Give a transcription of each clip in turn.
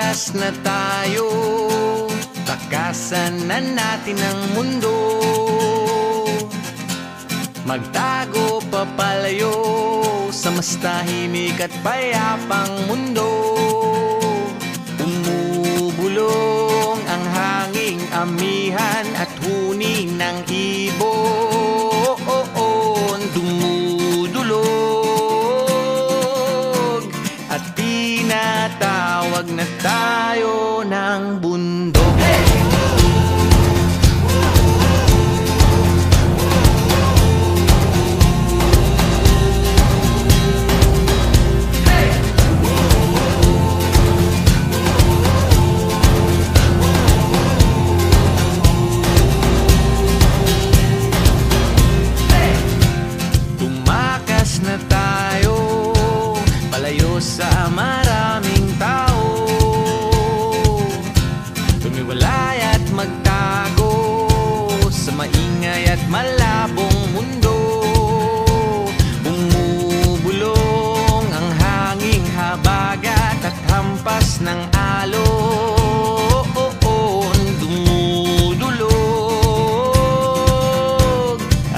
Tumakas na tayo, takasan na natin ang mundo. Magtago papalayo sa mas tahimik at payapang mundo. Umubulong ang hanging amihan at huni ng ibon. Dumudulog at tinatawag na tayo ng bundok. Na tayo, palayo sa maraming tao. Tumiwalay at magtago sa maingay at malabong mundo. Umubulong ang hanging habagat at hampas ng alon. Dumudulog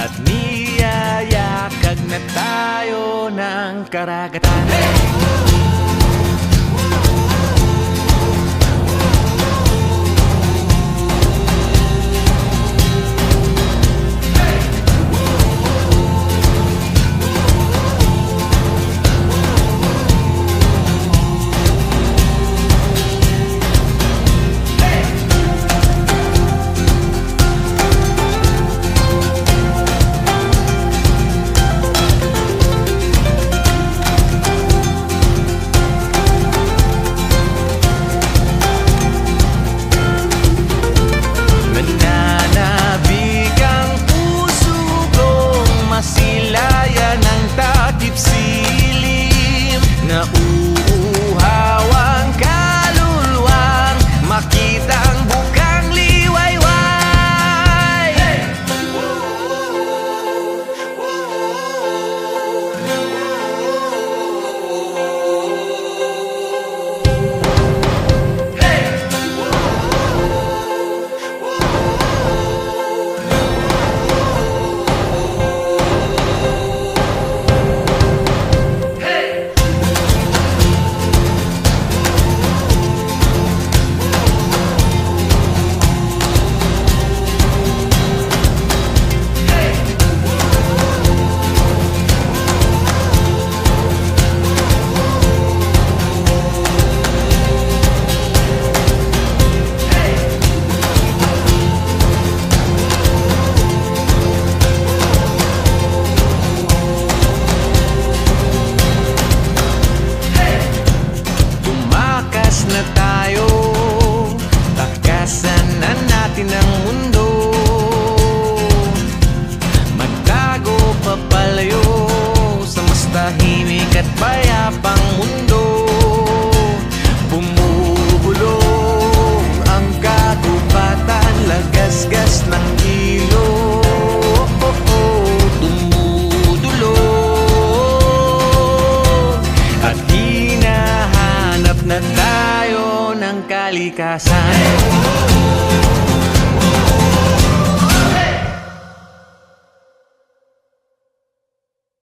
at niyayakag na tayo ng karagatan. Nauuhawang kaluluwang makita ang bukang liwayway. Na tayo, takasan na natin ang mundo. Magtago papalayo sa mas tahimik at payapang mundo. Bumubulong ang kagubatan, lagasgas ng ilog. Dumudulog at hinahanap na tayo ng kalikasan.